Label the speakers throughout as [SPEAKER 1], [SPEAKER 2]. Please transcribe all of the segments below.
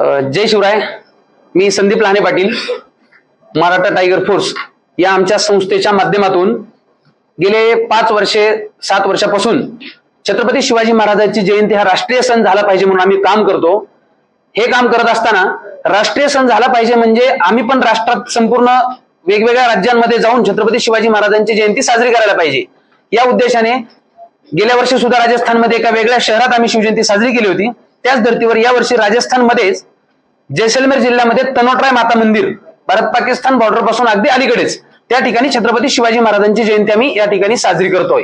[SPEAKER 1] जय शिवराय. मी Sandeep Lahane Patil, Maratha tiger force या आमच्या संस्थेच्या माध्यमातून गेले 7 वर्षापासून छत्रपती शिवाजी महाराजांची जयंती हा राष्ट्रीय सण झाला पाहिजे म्हणून आम्ही काम करतो. हे काम करत असताना राष्ट्रीय सण झाला पाहिजे म्हणजे आम्ही पण राष्ट्रात संपूर्ण वेगवेगळ्या राज्यांमध्ये जाऊन छत्रपती शिवाजी महाराजांची जयंती साजरी करायला पाहिजे या उद्देशाने गेल्या वर्षी सुद्धा राजस्थानमध्ये एका वेगळ्या शहरात आम्ही शिवजयंती साजरी केली होती. त्याच धर्तीवर यावर्षी राजस्थानमध्येच जैसलमेर जिल्ह्यामध्ये तनोटराय माता मंदिर भारत पाकिस्तान बॉर्डर पासून अगदी अलीकडेच त्या ठिकाणी छत्रपती शिवाजी महाराजांची जयंती आम्ही या ठिकाणी साजरी करतोय.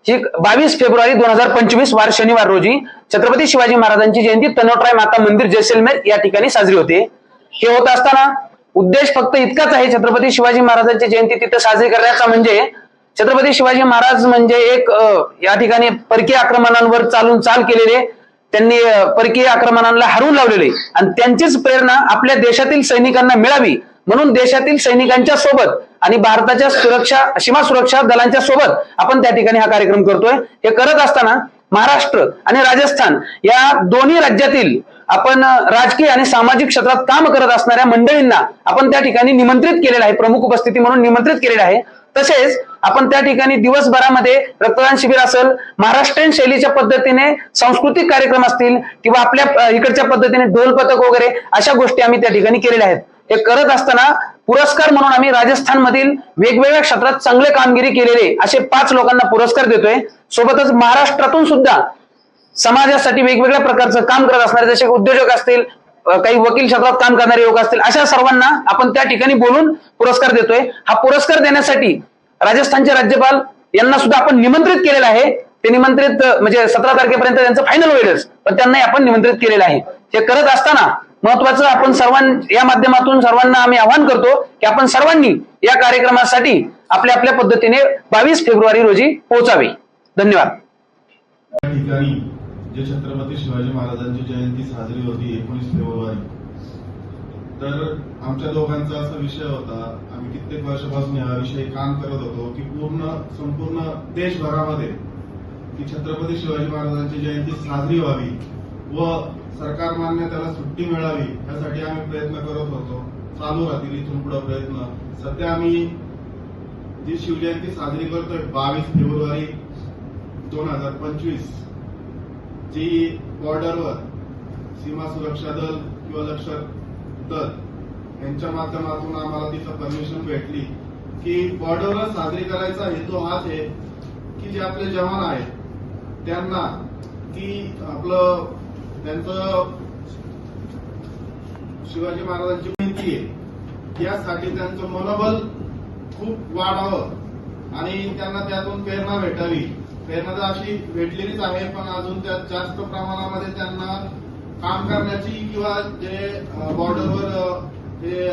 [SPEAKER 1] ही 22 फेब्रुवारी 2025 वार शनिवार रोजी छत्रपती शिवाजी महाराजांची जयंती तनोटराय माता मंदिर जैसलमेर या ठिकाणी साजरी होते. हे होत असताना उद्देश फक्त इतकाच आहे, छत्रपती शिवाजी महाराजांची जयंती तिथे साजरी करण्याचा म्हणजे छत्रपती शिवाजी महाराज म्हणजे एक या ठिकाणी परकीय आक्रमणांवर चाल केलेले, त्यांनी परकीय आक्रमणांना हरवून लावलेले आणि त्यांचीच प्रेरणा आपल्या देशातील सैनिकांना मिळावी म्हणून देशातील सैनिकांच्या सोबत आणि भारताच्या सीमा सुरक्षा दलांच्या सोबत आपण त्या ठिकाणी हा कार्यक्रम करतोय. हे करत असताना महाराष्ट्र आणि राजस्थान या दोन्ही राज्यातील आपण राजकीय आणि सामाजिक क्षेत्रात काम करत असणाऱ्या मंडळींना आपण त्या ठिकाणी निमंत्रित केलेलं आहे, प्रमुख उपस्थिती म्हणून निमंत्रित केलेलं आहे. तसेच आपण त्या ठिकाणी दिवसभरामध्ये रक्तदान शिबिर असेल, महाराष्ट्रीयन शैलीच्या पद्धतीने सांस्कृतिक कार्यक्रम असतील किंवा आपल्या इकडच्या पद्धतीने ढोल पथक वगैरे अशा गोष्टी आम्ही त्या ठिकाणी केलेल्या आहेत. हे करत असताना पुरस्कार म्हणून आम्ही राजस्थानमधील वेगवेगळ्या क्षेत्रात चांगले कामगिरी केलेले असे 5 लोकांना पुरस्कार देतोय. सोबतच महाराष्ट्रातून सुद्धा समाजासाठी वेगवेगळ्या प्रकारचं काम करत असणारे जसे उद्योजक असतील, काही वकील क्षेत्रात काम करणारे लोक असतील, अशा सर्वांना आपण त्या ठिकाणी बोलून पुरस्कार देतोय. हा पुरस्कार देण्यासाठी राजस्थानचे राज्यपाल यांना सुद्धा आपण निमंत्रित केलेलं आहे. ते निमंत्रित म्हणजे 17 तारखेपर्यंत त्यांचं फायनल होईलच, पण त्यांनाही आपण निमंत्रित केलेलं आहे. हे करत असताना महत्वाचं आपण या माध्यमातून सर्वांना आम्ही आवाहन करतो की आपण सर्वांनी या कार्यक्रमासाठी आपल्या आपल्या पद्धतीने 22 फेब्रुवारी रोजी पोहोचावे. धन्यवाद.
[SPEAKER 2] ठिकाणी जे छत्रपती शिवाजी महाराजांची जयंती साजरी होती 19 फेब्रुवारी, तर आमच्या दोघांचा असा विषय होता, आम्ही कित्येक वर्षापासून याविषयी काम करत होतो की संपूर्ण देशभरामध्ये की छत्रपती शिवाजी महाराजांची जयंती साजरी व्हावी व सरकार मान्य त्याला सुट्टी मिळावी यासाठी आम्ही प्रयत्न करत होतो. चालू राहतील इथून पुढे प्रयत्न. सध्या आम्ही जी शिवजयंती साजरी करतोय 22 फेब्रुवारी 2025, जी बॉर्डरवर सीमा सुरक्षा दल किंवा लष्कर दल यांच्या माध्यमातून आम्हाला तिथं परमिशन भेटली की बॉर्डरवर साजरी करायचा हेतू हाच आहे की जे आपले जवान आहेत त्यांना की त्यांचं शिवाजी महाराजांची माहिती आहे यासाठी त्यांचं मनोबल खूप वाढावं आणि त्यांना त्यातून प्रेरणा भेटावी. प्रेरणा तर अशी भेटलेलीच आहे, पण अजून त्यात जास्त प्रमाणामध्ये त्यांना काम करण्याची किंवा जे बॉर्डरवर ते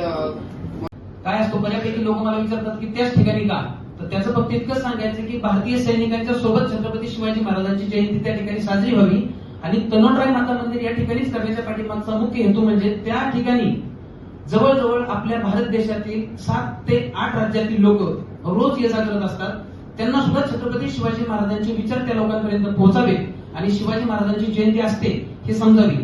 [SPEAKER 3] काय असतो, बऱ्यापैकी लोक मला विचारतात की त्याच ठिकाणी का, तर त्याचं फक्त इतकंच सांगायचं की भारतीय सैनिकांच्या सोबत छत्रपती शिवाजी महाराजांची जयंती त्या ठिकाणी साजरी व्हावी आणि तनोटराय माता मंदिर या ठिकाणीच करण्याच्या पाठीमागचा मुख्य हेतू म्हणजे त्या ठिकाणी जवळजवळ आपल्या भारत देशातील 7 ते 8 राज्यातील लोक रोज ये जा करत असतात. त्यांना सुद्धा छत्रपती शिवाजी महाराजांचे विचार त्या लोकांपर्यंत पोहोचावे आणि शिवाजी महाराजांची जयंती असते हे समजावी.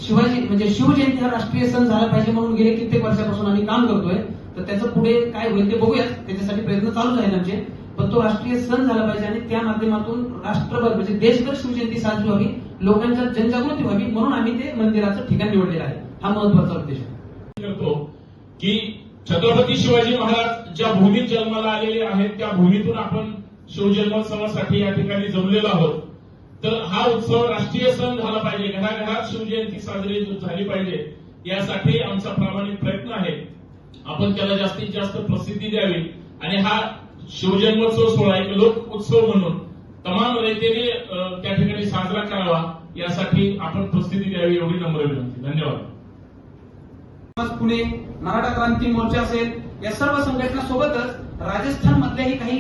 [SPEAKER 3] शिवाजी म्हणजे शिवजयंती हा राष्ट्रीय सण झाला पाहिजे म्हणून गेले कित्येक वर्षापासून आम्ही काम करतोय. तर त्याचं पुढे काय होईल ते बघूयात, त्याच्यासाठी प्रयत्न चालूच आहेत आमचे. पण तो राष्ट्रीय सण झाला पाहिजे आणि त्या माध्यमातून राष्ट्रभर म्हणजे देशभर शिवजयंती साजरी व्हावी, लोकांच्या जनजागृती व्हावी म्हणून आम्ही ते मंदिराचं ठिकाण निवडलेलं आहे. हा महत्वाचा उद्देश
[SPEAKER 4] करतो की छत्रपती शिवाजी महाराज ज्या भूमीत जन्माला आलेले आहेत त्या भूमीतून आपण शिवजन्मोत्सवासाठी या ठिकाणी जमलेलो आहोत. तर हा उत्सव राष्ट्रीय सण झाला पाहिजे, घराघरात शिवजयंती साजरी झाली पाहिजे यासाठी आमचा प्रामाणिक प्रयत्न आहे. आपण त्याला जास्तीत जास्त प्रसिद्धी द्यावी आणि हा शिवजन्मोत्सव सोहळा एक लोक उत्सव म्हणून तमाम रीतीने त्या ठिकाणी साजरा करावा यासाठी आपण प्रसिद्धी द्यावी एवढी नम्र विनंती. धन्यवाद.
[SPEAKER 3] पुणे मराठा क्रांती मोर्चा असेल या सर्व संघटना सोबतच राजस्थान मधल्याही काही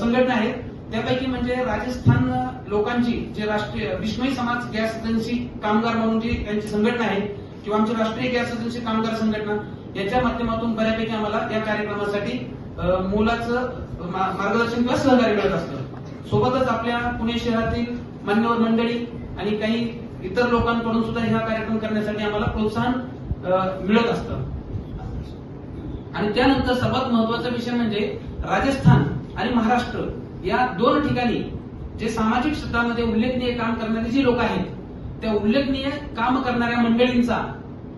[SPEAKER 3] संघटना आहेत. त्यापैकी म्हणजे राजस्थान लोकांची जे राष्ट्रीय विश्वही समाज गॅस एजन्सी कामगार म्हणून जी त्यांची संघटना आहे किंवा आमची राष्ट्रीय गॅस एजन्सी कामगार संघटना याच्या माध्यमातून बऱ्यापैकी आम्हाला या कार्यक्रमासाठी मोलाचं मार्गदर्शन किंवा सहकार्य मिळत असतं. सोबतच आपल्या पुणे शहरातील मान्यवर मंडळी आणि काही इतर लोकांकडून सुद्धा हा कार्यक्रम करण्यासाठी आम्हाला प्रोत्साहन मिळत असतं. आणि त्यानंतर सर्वात महत्वाचा विषय म्हणजे राजस्थान आणि महाराष्ट्र या दोन ठिकाणी जे सामाजिक क्षेत्रामध्ये उल्लेखनीय काम करणारी जी लोक आहेत, त्या उल्लेखनीय काम करणाऱ्या मंडळींचा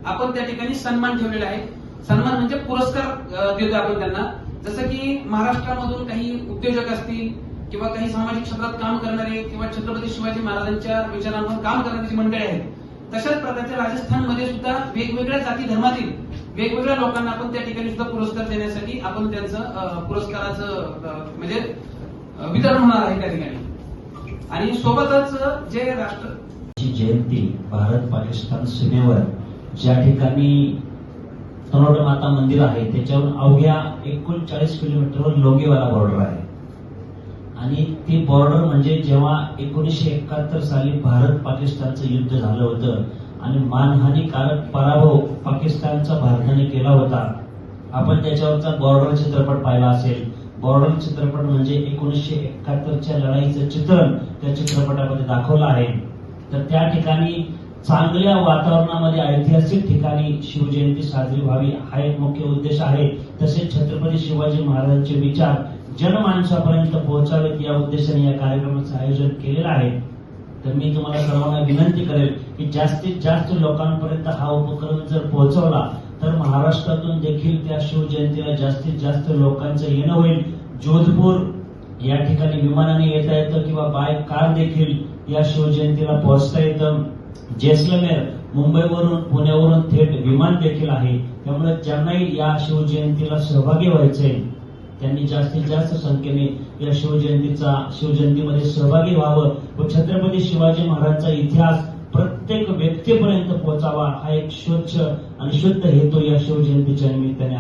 [SPEAKER 3] आपण त्या ठिकाणी सन्मान ठेवलेला आहे. सन्मान म्हणजे पुरस्कार देतो आपण त्यांना. जसं की महाराष्ट्रामधून काही उद्योजक असतील किंवा काही सामाजिक क्षेत्रात काम करणारे किंवा छत्रपती शिवाजी महाराजांच्या विचारांवर काम करणारी जी मंडळी आहेत, तशाच प्रकारचे राजस्थानमध्ये सुद्धा वेगवेगळ्या जाती धर्मातील वेगवेगळ्या लोकांना आपण त्या ठिकाणी सुद्धा पुरस्कार देण्यासाठी आपण त्यांचं पुरस्काराचं म्हणजे वितरण होणार आहे त्या ठिकाणी. आणि सोबतच जे
[SPEAKER 5] ची जयंती भारत पाकिस्तान सीमेवर ज्या ठिकाणी तनोट माता मंदिर आहे त्याच्यावरून अवघ्या 39 किलोमीटरवर लोंगेवाला बॉर्डर आहे. आणि ती बॉर्डर म्हणजे जेव्हा 1971 साली भारत पाकिस्तानचं युद्ध झालं होतं आणि मानहानीकारक पराभव पाकिस्तानचा भारताने केला होता. आपण त्याच्यावरचा बॉर्डर चित्रपट पाहिला असेल. बॉर्डर चित्रपट म्हणजे 1971च्या लढाईचं चित्रण त्या चित्रपटामध्ये दाखवलं आहे. तर त्या ठिकाणी चांगल्या वातावरणामध्ये ऐतिहासिक ठिकाणी शिवजयंती साजरी व्हावी हा एक मुख्य उद्देश आहे. तसेच छत्रपती शिवाजी महाराजांचे विचार जनमानसापर्यंत पोहोचावेत या उद्देशाने या कार्यक्रमाचं आयोजन केलेलं आहे. तर मी तुम्हाला सर्वांना विनंती करेल की जास्तीत जास्त लोकांपर्यंत हा उपक्रम जर पोहोचवला तर महाराष्ट्रातून देखील त्या शिवजयंतीला जास्तीत जास्त लोकांचं येणं होईल. जोधपूर या ठिकाणी विमानाने येता येतं किंवा बाय कार देखील या शिवजयंतीला पोहोचता येतं. जैसलमेर मुंबईवरून पुण्यावरून थेट विमान देखील आहे. त्यामुळे ज्यांनाही या शिवजयंतीला सहभागी व्हायचंय त्यांनी जास्तीत जास्त संख्येने या शिवजयंतीमध्ये सहभागी व्हावं व छत्रपती शिवाजी महाराजांचा इतिहास प्रत्येक व्यक्तीपर्यंत पोहोचावा हा एक स्वच्छ आणि शुद्ध हेतू या शिवजयंतीच्या निमित्ताने